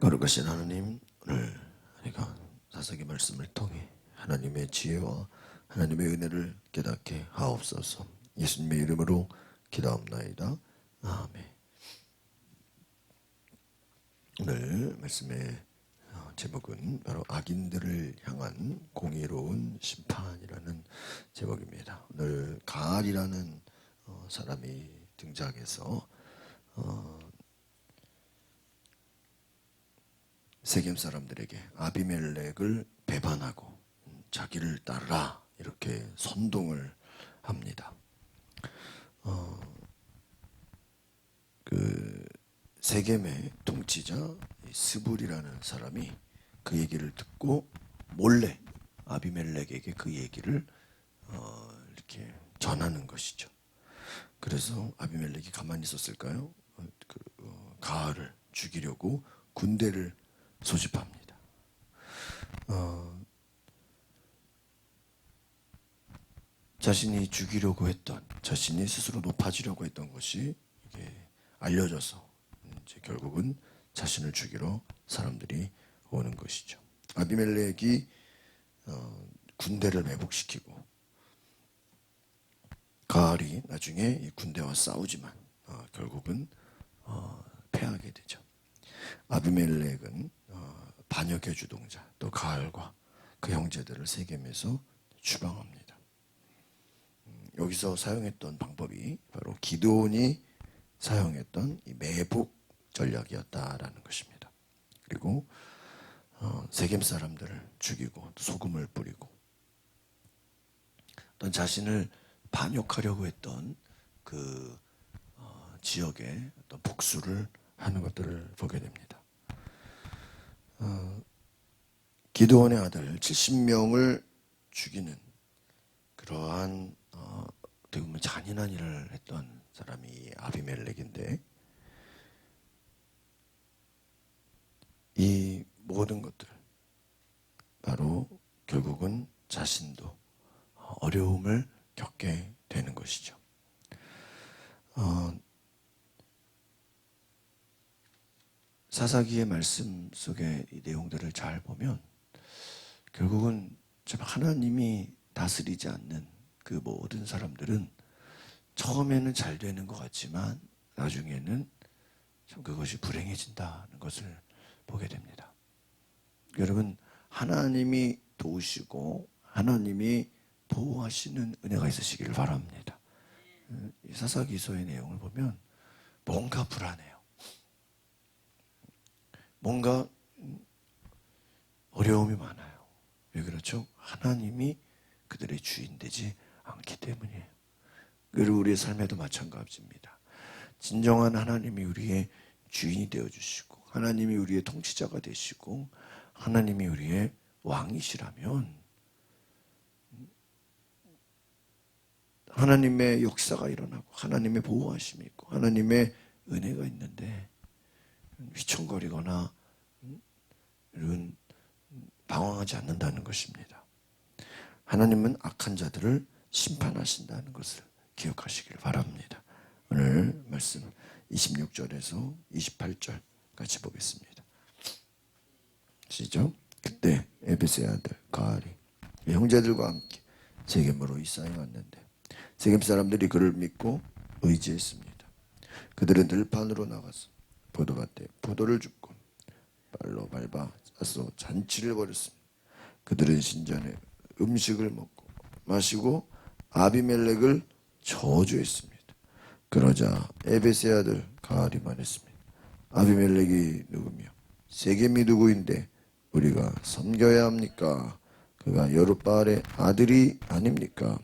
거룩하신 하나님, 오늘 우리가 사사기 말씀을 통해 하나님의 지혜와 하나님의 은혜를 깨닫게 하옵소서. 예수님의 이름으로 기도합나이다. 아멘. 오늘 말씀의 제목은 바로 악인들을 향한 공의로운 심판이라는 제목입니다. 오늘 가알이라는 사람이 등장해서 세겜 사람들에게 아비멜렉을 배반하고 자기를 따르라 이렇게 선동을 합니다. 그 세겜의 통치자 스불이라는 사람이 그 얘기를 듣고 몰래 아비멜렉에게 그 얘기를 이렇게 전하는 것이죠. 그래서 아비멜렉이 가만히 있었을까요? 가알을 죽이려고 군대를 소집합니다. 자신이 죽이려고 했던, 자신이 스스로 높아지려고 했던 것이 이게 알려져서 이제 결국은 자신을 죽이러 사람들이 오는 것이죠. 아비멜렉이 군대를 매복시키고 가알이 나중에 이 군대와 싸우지만 결국은 패하게 되죠. 아비멜렉은 반역의 주동자 또 가알과 그 형제들을 세겜에서 추방합니다. 여기서 사용했던 방법이 바로 기드온이 사용했던 이 매복 전략이었다라는 것입니다. 그리고 세겜 사람들을 죽이고 소금을 뿌리고 어떤 자신을 반역하려고 했던 그 지역에 어떤 복수를 하는 것들을 보게 됩니다. 기드온의 아들 70명을 죽이는 그러한 어떻게 보면 잔인한 일을 했던 사람이 아비멜렉인데, 이 모든 것들 바로 결국은 자신도 어려움을 겪게 되는 것이죠. 사사기의 말씀 속의 이 내용들을 잘 보면 결국은 하나님이 다스리지 않는 그 모든 사람들은 처음에는 잘 되는 것 같지만 나중에는 참 그것이 불행해진다는 것을 보게 됩니다. 여러분, 하나님이 도우시고 하나님이 보호하시는 은혜가 있으시기를 바랍니다. 이 사사기서의 내용을 보면 뭔가 불안해요. 뭔가 어려움이 많아요. 왜 그렇죠? 하나님이 그들의 주인 되지 않기 때문이에요. 그리고 우리의 삶에도 마찬가지입니다. 진정한 하나님이 우리의 주인이 되어주시고 하나님이 우리의 통치자가 되시고 하나님이 우리의 왕이시라면 하나님의 역사가 일어나고 하나님의 보호하심이 있고 하나님의 은혜가 있는데 휘청거리거나 이런 방황하지 않는다는 것입니다. 하나님은 악한 자들을 심판하신다는 것을 기억하시길 바랍니다. 오늘 말씀 26절에서 28절 같이 보겠습니다. 시작. 그때 에베스의 아들 가알이 형제들과 함께 세겜으로 이사해 왔는데 세겜 사람들이 그를 믿고 의지했습니다. 그들은 들판으로 나가서 포도밭에 포도를 줍고 발로 밟아 싸서 잔치를 벌였습니다. 그들은 신전에 음식을 먹고 마시고 아비멜렉을 저주했습니다. 그러자 에베스의 아들 가알이 말했습니다. 아비멜렉이 누구며 세겜이 누구인데 우리가 섬겨야 합니까? 그가 여룻바알의 아들이 아닙니까?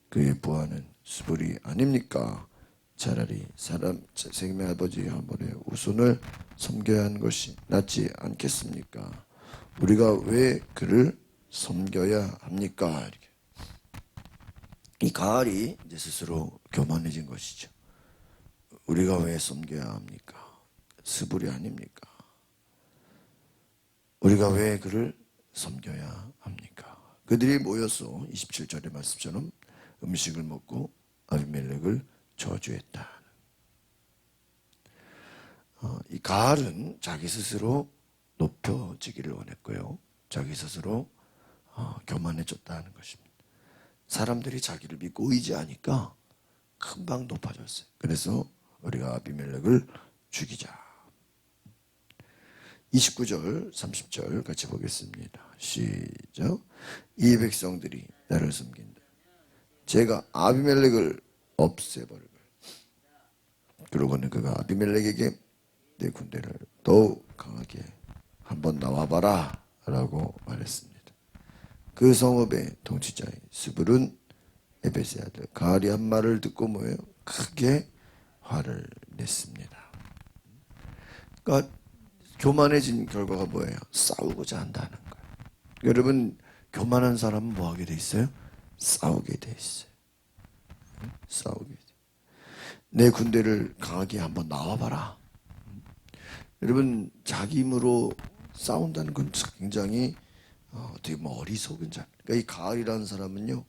그의 부하는 스불이 아닙니까? 차라리 세겜의 아버지 하몰의 후손을 섬겨야 하는 것이 낫지 않겠습니까? 우리가 왜 그를 섬겨야 합니까? 이렇게. 이 가알이 이제 스스로 교만해진 것이죠. 우리가 왜 섬겨야 합니까? 스불이 아닙니까? 우리가 왜 그를 섬겨야 합니까? 그들이 모여서 27절의 말씀처럼 음식을 먹고 아비멜렉을 저주했다. 이 가알은 자기 스스로 높여지기를 원했고요. 자기 스스로 교만해졌다는 것입니다. 사람들이 자기를 믿고 의지하니까 금방 높아졌어요. 그래서 우리가 아비멜렉을 죽이자. 29절 30절 같이 보겠습니다. 시작. 이 백성들이 나를 섬긴다. 제가 아비멜렉을 없애버릴 거예요. 그러고는 그가 아비멜렉에게 내 군대를 더욱 강하게 한번 나와봐라 라고 말했습니다. 그 성읍의 통치자인 스불은 에베스의 아들 가알이 한 말을 듣고 뭐예요? 크게 화를 냈습니다. 그러니까 교만해진 결과가 뭐예요? 싸우고자 한다는 거예요. 여러분, 교만한 사람은 뭐 하게 돼 있어요? 싸우게 돼 있어요. 싸우게 돼. 내 군대를 강하게 한번 나와봐라. 여러분, 자기 힘으로 싸운다는 건 굉장히 어떻게 보면 어리석은 자. 그러니까 이 가알이라는 사람은요,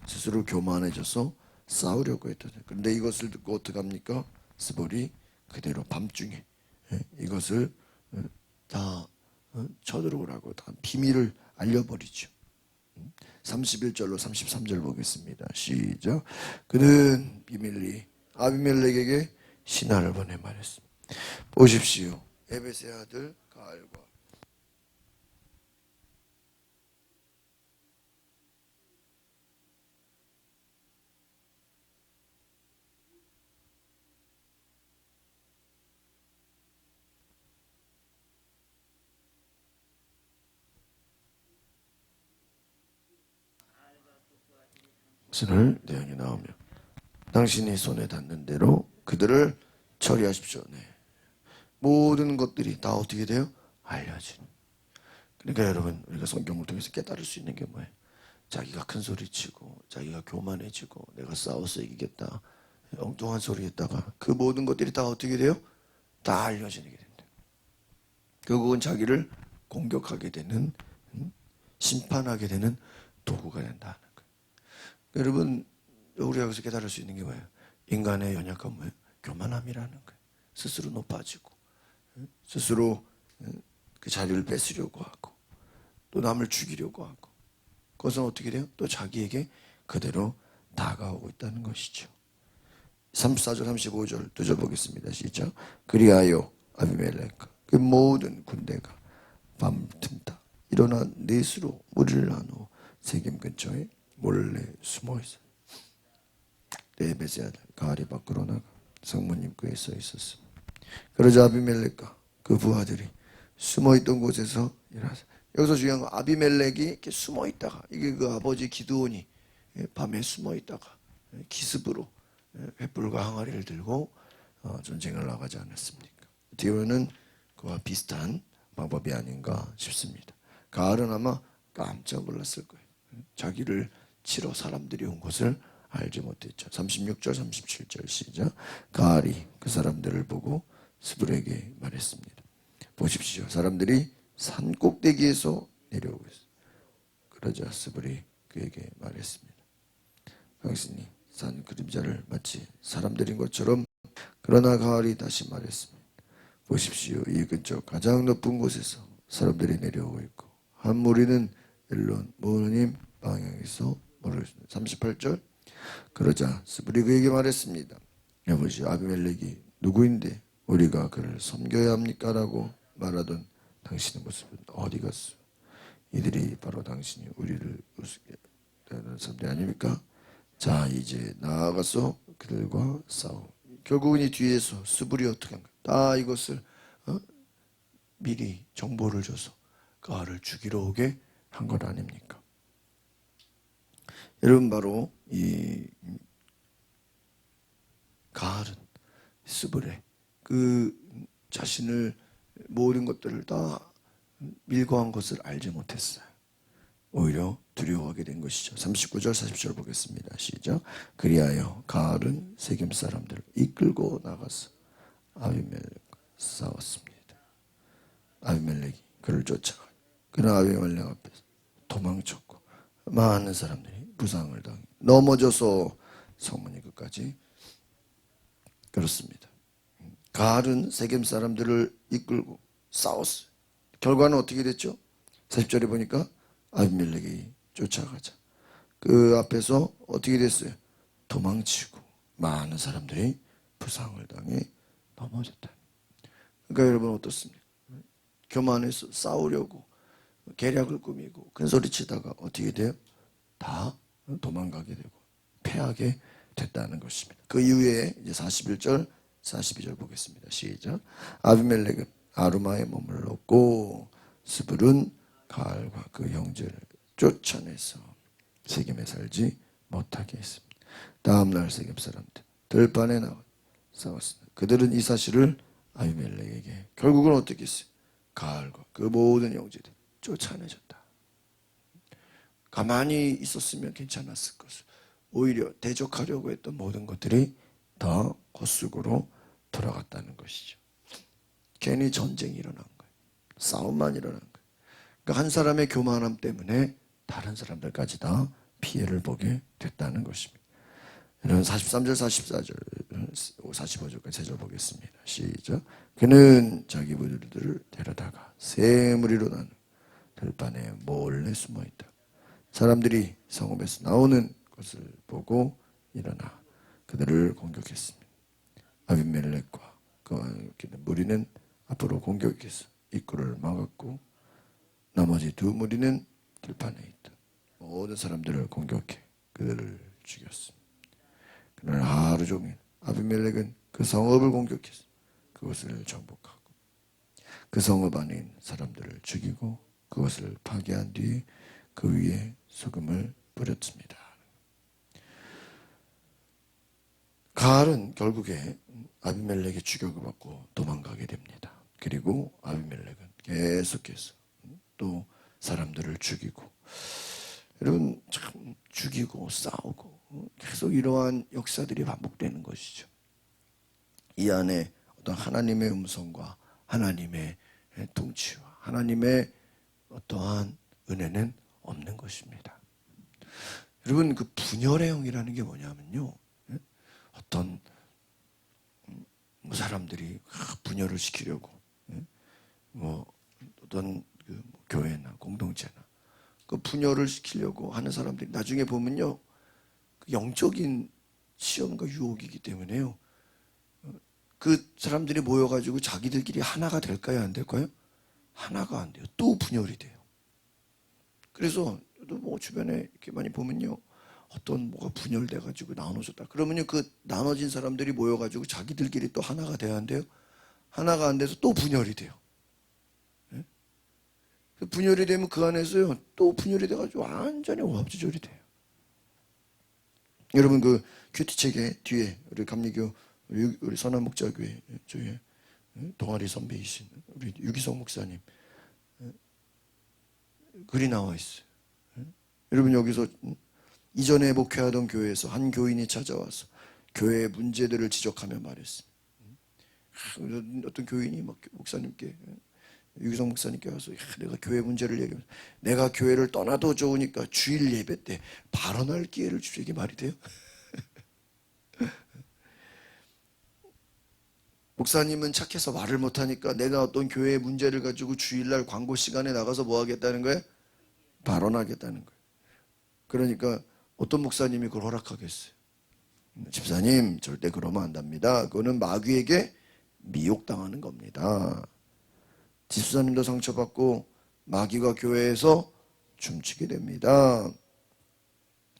스스로 교만해져서 싸우려고 했던. 그런데 이것을 듣고 어떻게 합니까? 스볼이 그대로 밤중에 이것을 다 쳐들어오라고 다 비밀을 알려버리죠. 31절로 33절 보겠습니다. 시작. 그는 비밀리 아비멜렉에게 신하를 보내 말했습니다. 보십시오. 에베스의 아들 가알과 신을 내용이 나오며 당신이 손에 닿는 대로 그들을 처리하십시오. 네. 모든 것들이 다 어떻게 돼요? 알려진. 그러니까 여러분, 우리가 성경을 통해서 깨달을 수 있는 게 뭐예요? 자기가 큰 소리치고 자기가 교만해지고 내가 싸워서 이기겠다 엉뚱한 소리 했다가 그 모든 것들이 다 어떻게 돼요? 다 알려지게 된다. 결국은 자기를 공격하게 되는, 심판하게 되는 도구가 된다는 거예요. 여러분, 우리가 여기서 깨달을 수 있는 게 뭐예요? 인간의 연약한 뭐예요? 교만함이라는 거예요. 스스로 높아지고 스스로 그 자리를 뺏으려고 하고 또 남을 죽이려고 하고, 그것은 어떻게 돼요? 또 자기에게 그대로 다가오고 있다는 것이죠. 34절 35절 두 절 보겠습니다. 시작. 그리하여 아비멜렉 그 모든 군대가 밤틈다 일어나 넷으로 무리를 한 후 세겜 근처에 몰래 숨어 있어요. 에베스의 아들 가알이 밖으로 나가 성문 입구에 서 있었습니다. 그러자 아비멜렉과 그 부하들이 숨어 있던 곳에서 일어나서, 여기서 중요한 건 아비멜렉이 이렇게 숨어 있다가, 이게 그 아버지 기드온이 밤에 숨어 있다가 기습으로 횃불과 항아리를 들고 전쟁을 나가지 않았습니까? 어떻게 보면 그와 비슷한 방법이 아닌가 싶습니다. 가알은 아마 깜짝 놀랐을 거예요. 자기를 치러 사람들이 온 것을 알지 못했죠. 36절 37절 시작. 가알이 그 사람들을 보고 스불에게 말했습니다. 보십시오. 사람들이 산 꼭대기에서 내려오고 있어요. 그러자 스불이 그에게 말했습니다. 당신이 산 그림자를 마치 사람들인 것처럼. 그러나 가알이 다시 말했습니다. 보십시오. 이 근처 가장 높은 곳에서 사람들이 내려오고 있고 한 무리는 엘론 모님 방향에서 모르고 있습니다. 38절. 그러자 스불이 그에게 말했습니다. 여보시오, 아비멜렉이 누구인데 우리가 그를 섬겨야 합니까? 라고 말하던 당신의 모습은 어디 갔소? 이들이 바로 당신이 우리를 우습게 하는 사람들이 아닙니까? 자, 이제 나아가서 그들과 싸워. 결국은 이 뒤에서 스불이 어떻게 한 거야? 다 이것을 미리 정보를 줘서 가알을 죽이러 오게 한 것 아닙니까? 여러분, 바로 이 가알은 스불의 그 자신을 모든 것들을 다 밀고한 것을 알지 못했어요. 오히려 두려워하게 된 것이죠. 39절 40절 보겠습니다. 시작. 그리하여 가알은 세겜 사람들을 이끌고 나가서 아비멜렉과 싸웠습니다. 아비멜렉이 그를 쫓아가 그러나 아비멜렉 앞에서 도망쳤고 많은 사람들이 부상을 당해 넘어져서 성문이 끝까지. 그렇습니다. 가알은 세겜 사람들을 이끌고 싸웠어요. 결과는 어떻게 됐죠? 40절에 보니까 아비멜렉이 쫓아가자. 그 앞에서 어떻게 됐어요? 도망치고 많은 사람들이 부상을 당해 넘어졌다. 그러니까 여러분 어떻습니까? 교만해서 싸우려고 계략을 꾸미고 큰소리치다가 어떻게 돼요? 다 도망가게 되고 패하게 됐다는 것입니다. 그 이후에 이제 41절, 42절 보겠습니다. 시작. 아비멜렉은 아루마에 머물렀고 스불은 가알과 그 형제를 쫓아내서 세겜에 살지 못하게 했습니다. 다음날 세겜 사람들 들판에 나와 싸웠습니다. 그들은 이 사실을 아비멜렉에게 결국은 어떻게 했어요? 가알과 그 모든 형제들 쫓아내졌다. 가만히 있었으면 괜찮았을 것을 오히려 대적하려고 했던 모든 것들이 더 헛수고로 돌아갔다는 것이죠. 괜히 전쟁이 일어난 거예요. 싸움만 일어난 거예요. 그러니까 한 사람의 교만함 때문에 다른 사람들까지 다 피해를 보게 됐다는 것입니다. 여러분 43절, 44절, 45절까지 세 절 보겠습니다. 시작. 그는 자기 부들들을 데려다가 새 무리로 나눈 들판에 몰래 숨어있다. 사람들이 성읍에서 나오는 것을 보고 일어나 그들을 공격했습니다. 아비멜렉과 그와 함께는 무리는 앞으로 공격해서 입구를 막았고 나머지 두 무리는 들판에 있다. 모든 사람들을 공격해 그들을 죽였습니다. 그날 하루 종일 아비멜렉은 그 성읍을 공격해서 그것을 정복하고 그 성읍 안에 있는 사람들을 죽이고 그것을 파괴한 뒤에 그 위에 소금을 뿌렸습니다. 가알은 결국에 아비멜렉의 추격을 받고 도망가게 됩니다. 그리고 아비멜렉은 계속해서 또 사람들을 죽이고 여러분 참 죽이고 싸우고 계속 이러한 역사들이 반복되는 것이죠. 이 안에 어떤 하나님의 음성과 하나님의 통치와 하나님의 어떠한 은혜는 없는 것입니다. 여러분 그 분열의 영이라는 게 뭐냐면요. 어떤 사람들이 분열을 시키려고 뭐 어떤 그 교회나 공동체나 그 분열을 시키려고 하는 사람들이 나중에 보면요. 그 영적인 시험과 유혹이기 때문에요. 그 사람들이 모여가지고 자기들끼리 하나가 될까요? 안 될까요? 하나가 안 돼요. 또 분열이 돼요. 그래서 뭐 주변에 이렇게 많이 보면요. 어떤 뭐가 분열돼가지고 나눠졌다. 그러면요. 그 나눠진 사람들이 모여가지고 자기들끼리 또 하나가 돼야 한대요. 하나가 안 돼서 또 분열이 돼요. 네? 분열이 되면 그 안에서요. 또 분열이 돼가지고 완전히 오합지졸이 돼요. 여러분 그 큐티책의 뒤에 우리 감리교 우리 선한 목자교회 저희 동아리 선배이신 우리 유기성 목사님 글이 나와 있어요. 여러분 여기서 이전에 목회하던 교회에서 한 교인이 찾아와서 교회의 문제들을 지적하며 말했습니다. 어떤 교인이 막 목사님께 유기성 목사님께 와서 내가 교회 문제를 얘기하면서 내가 교회를 떠나도 좋으니까 주일 예배 때 발언할 기회를 주지. 이게 말이 돼요? 목사님은 착해서 말을 못하니까 내가 어떤 교회의 문제를 가지고 주일날 광고 시간에 나가서 뭐 하겠다는 거예요? 발언하겠다는 거예요. 그러니까 어떤 목사님이 그걸 허락하겠어요? 집사님 절대 그러면 안 됩니다. 그거는 마귀에게 미혹당하는 겁니다. 집사님도 상처받고 마귀가 교회에서 춤추게 됩니다.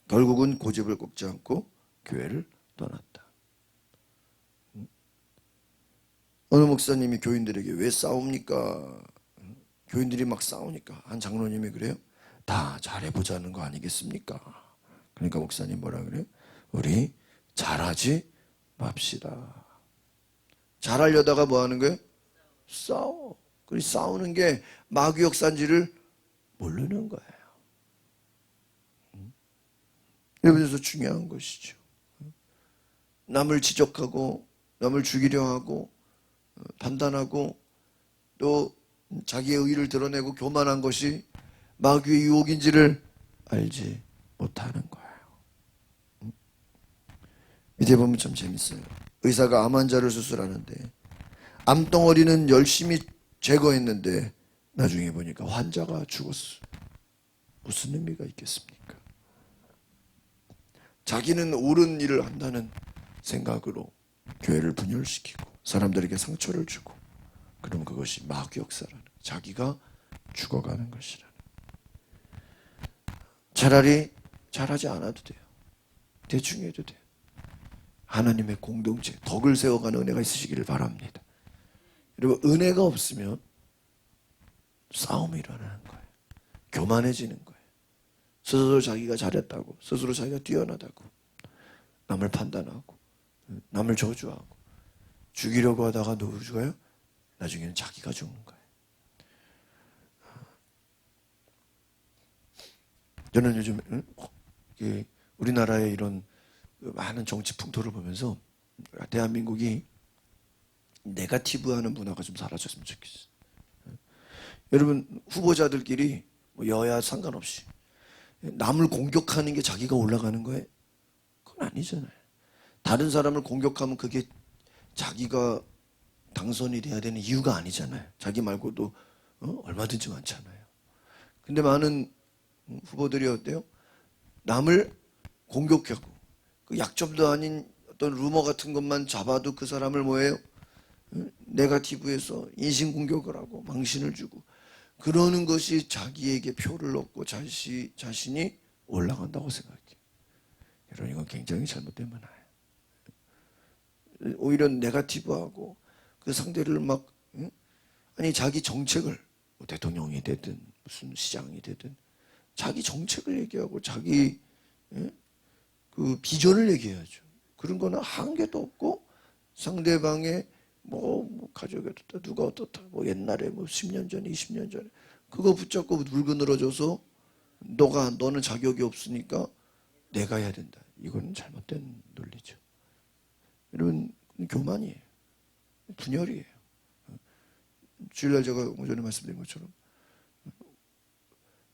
결국은 고집을 꺾지 않고 교회를 떠났다. 어느 목사님이 교인들에게 왜 싸웁니까? 교인들이 막 싸우니까 한 장로님이 그래요. 다 잘해보자는 거 아니겠습니까? 그러니까 목사님 뭐라 그래요? 우리 잘하지 맙시다. 잘하려다가 뭐 하는 거예요? 싸워. 그 싸우는 게 마귀 역사인지를 모르는 거예요. 여기서 중요한 것이죠. 남을 지적하고 남을 죽이려 하고 판단하고 또 자기의 의의를 드러내고 교만한 것이 마귀의 유혹인지를 알지 못하는 거예요. 밑에 보면 참 재밌어요. 의사가 암 환자를 수술하는데 암덩어리는 열심히 제거했는데 나중에 보니까 환자가 죽었어. 무슨 의미가 있겠습니까? 자기는 옳은 일을 한다는 생각으로 교회를 분열시키고 사람들에게 상처를 주고, 그럼 그것이 마귀역사라는, 자기가 죽어가는 것이라는. 차라리 잘하지 않아도 돼요. 대충 해도 돼요. 하나님의 공동체, 덕을 세워가는 은혜가 있으시기를 바랍니다. 여러분, 은혜가 없으면 싸움이 일어나는 거예요. 교만해지는 거예요. 스스로 자기가 잘했다고, 스스로 자기가 뛰어나다고 남을 판단하고, 남을 저주하고, 죽이려고 하다가 누구 죽어요? 나중에는 자기가 죽는 거예요. 저는 요즘 우리나라의 이런 많은 정치 풍토를 보면서 대한민국이 네거티브하는 문화가 좀 사라졌으면 좋겠어요. 여러분, 후보자들끼리 여야 상관없이 남을 공격하는 게 자기가 올라가는 거예요? 그건 아니잖아요. 다른 사람을 공격하면 그게 자기가 당선이 돼야 되는 이유가 아니잖아요. 자기 말고도 얼마든지 많잖아요. 근데 많은 후보들이 어때요? 남을 공격하고, 그 약점도 아닌 어떤 루머 같은 것만 잡아도 그 사람을 뭐예요? 네거티브에서 인신공격을 하고 망신을 주고, 그러는 것이 자기에게 표를 얻고 자신이 올라간다고 생각해요. 여러분, 이건 굉장히 잘못된 문화예요. 오히려 네거티브하고 그 상대를 막, 아니 자기 정책을, 뭐 대통령이 되든 무슨 시장이 되든 자기 정책을 얘기하고 자기 그 비전을 얘기해야죠. 그런 거는 한계도 없고, 상대방의 뭐 가족이 어떻다, 누가 어떻다, 뭐 옛날에 뭐 10년 전에 20년 전에 그거 붙잡고 물고 늘어져서 너는 자격이 없으니까 내가 해야 된다. 이거는 잘못된 논리죠. 여러분, 교만이에요. 분열이에요. 주일날 제가 오전에 말씀드린 것처럼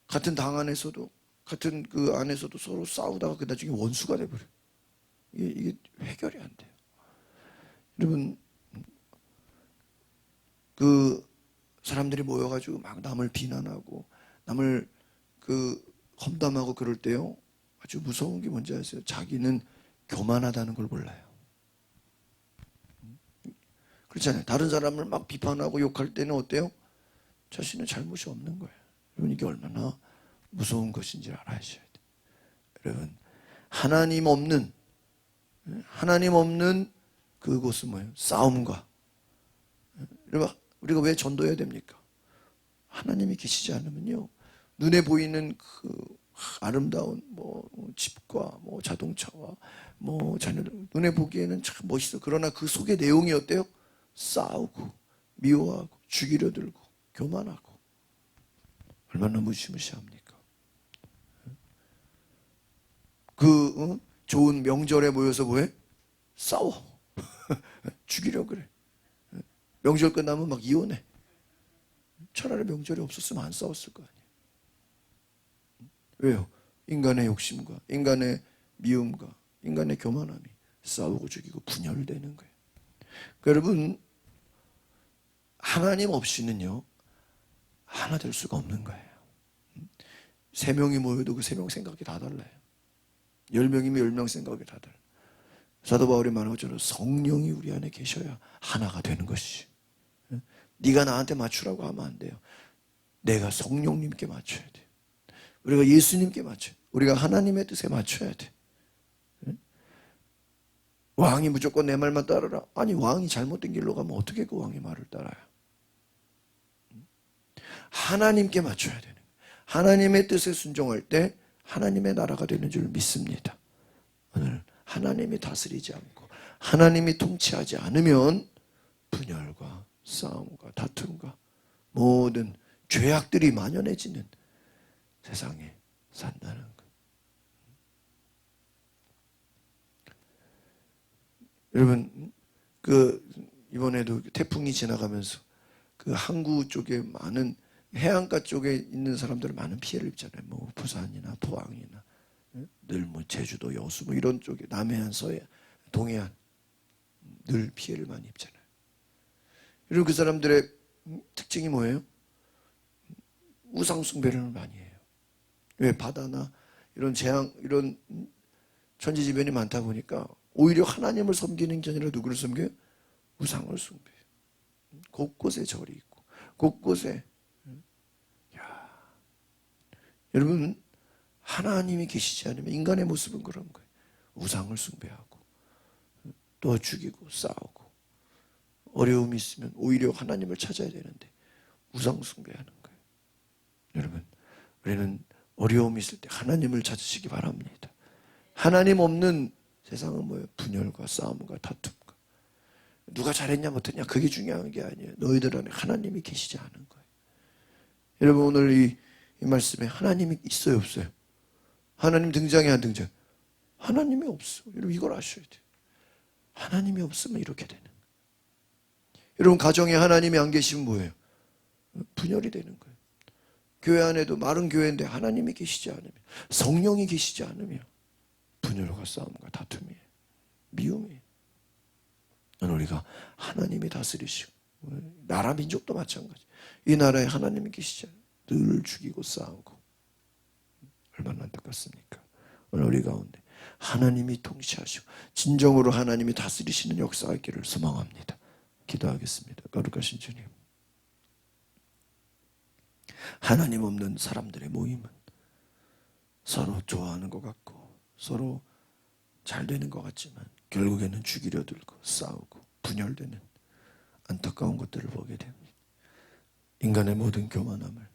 같은 당 안에서도, 같은 그 안에서도 서로 싸우다가 그 나중에 원수가 돼버려요. 이게 해결이 안 돼요. 여러분, 그 사람들이 모여가지고 막 남을 비난하고 남을 그 험담하고 그럴 때요, 아주 무서운 게 뭔지 아세요? 자기는 교만하다는 걸 몰라요. 그렇잖아요. 다른 사람을 막 비판하고 욕할 때는 어때요? 자신은 잘못이 없는 거예요. 여러분, 이게 얼마나 무서운 것인지 알아야셔야 돼요. 여러분, 하나님 없는 그곳은 뭐예요? 싸움과. 여러분, 우리가 왜 전도해야 됩니까? 하나님이 계시지 않으면요, 눈에 보이는 그 아름다운 뭐 집과 뭐 자동차와 뭐 자녀들, 눈에 보기에는 참 멋있어. 그러나 그 속의 내용이 어때요? 싸우고 미워하고 죽이려 들고 교만하고. 얼마나 무시무시합니까? 그 좋은 명절에 모여서 뭐해? 싸워. 죽이려 그래. 명절 끝나면 막 이혼해. 차라리 명절이 없었으면 안 싸웠을 거 아니에요. 왜요? 인간의 욕심과 인간의 미움과 인간의 교만함이 싸우고 죽이고 분열되는 거예요. 그러니까 여러분, 하나님 없이는요 하나 될 수가 없는 거예요. 3명이 모여도 그 3명 생각이 다 달라요. 10명이면 10명 생각이 다 달라요. 사도 바울이 말한 것처럼 성령이 우리 안에 계셔야 하나가 되는 것이. 네가 나한테 맞추라고 하면 안 돼요. 내가 성령님께 맞춰야 돼요. 우리가 예수님께 맞춰요. 우리가 하나님의 뜻에 맞춰야 돼. 왕이 무조건 내 말만 따르라. 아니, 왕이 잘못된 길로 가면 어떻게 그 왕의 말을 따라요? 하나님께 맞춰야 되는 거예요. 하나님의 뜻에 순종할 때 하나님의 나라가 되는 줄 믿습니다. 오늘 하나님이 다스리지 않고 하나님이 통치하지 않으면 분열과 싸움과 다툼과 모든 죄악들이 만연해지는 세상에 산다는 것. 여러분, 이번에도 태풍이 지나가면서 그 항구 쪽에 많은 해안가 쪽에 있는 사람들은 많은 피해를 입잖아요. 뭐 부산이나 포항이나 늘 뭐 제주도, 여수 뭐 이런 쪽에, 남해안, 서해안, 동해안 늘 피해를 많이 입잖아요. 여러분, 그 사람들의 특징이 뭐예요? 우상 숭배를 많이 해요. 왜? 바다나 이런 재앙, 이런 천지지변이 많다 보니까 오히려 하나님을 섬기는 게 아니라 누구를 섬겨요? 우상을 숭배해요. 곳곳에 절이 있고 곳곳에. 여러분, 하나님이 계시지 않으면 인간의 모습은 그런 거예요. 우상을 숭배하고 또 죽이고 싸우고, 어려움이 있으면 오히려 하나님을 찾아야 되는데 우상 숭배하는 거예요. 여러분, 우리는 어려움이 있을 때 하나님을 찾으시기 바랍니다. 하나님 없는 세상은 뭐예요? 분열과 싸움과 다툼과, 누가 잘했냐 못했냐 그게 중요한 게 아니에요. 너희들 안에 하나님이 계시지 않은 거예요. 여러분, 오늘 이 말씀에 하나님이 있어요, 없어요? 하나님 등장해, 안 등장? 하나님이 없어. 여러분, 이걸 아셔야 돼요. 하나님이 없으면 이렇게 되는 거예요. 여러분, 가정에 하나님이 안 계시면 뭐예요? 분열이 되는 거예요. 교회 안에도 마른 교회인데 하나님이 계시지 않으면, 성령이 계시지 않으면 분열과 싸움과 다툼이에요. 미움이에요. 우리가 하나님이 다스리시고, 나라 민족도 마찬가지. 이 나라에 하나님이 계시지 않아요. 늘 죽이고 싸우고. 얼마나 안타깝습니까? 오늘 우리 가운데 하나님이 통치하시고 진정으로 하나님이 다스리시는 역사가 있기를 소망합니다. 기도하겠습니다. 거룩하신 주님, 하나님 없는 사람들의 모임은 서로 좋아하는 것 같고 서로 잘 되는 것 같지만 결국에는 죽이려 들고 싸우고 분열되는 안타까운 것들을 보게 됩니다. 인간의 모든 교만함을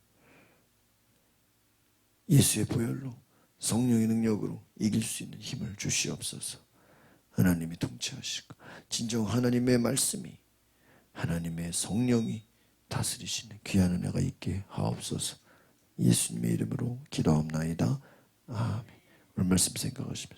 예수의 보혈로, 성령의 능력으로 이길 수 있는 힘을 주시옵소서. 하나님이 통치하시고 진정 하나님의 말씀이, 하나님의 성령이 다스리시는 귀한 은혜가 있게 하옵소서. 예수님의 이름으로 기도하옵나이다. 아멘. 오늘 말씀 생각하시면서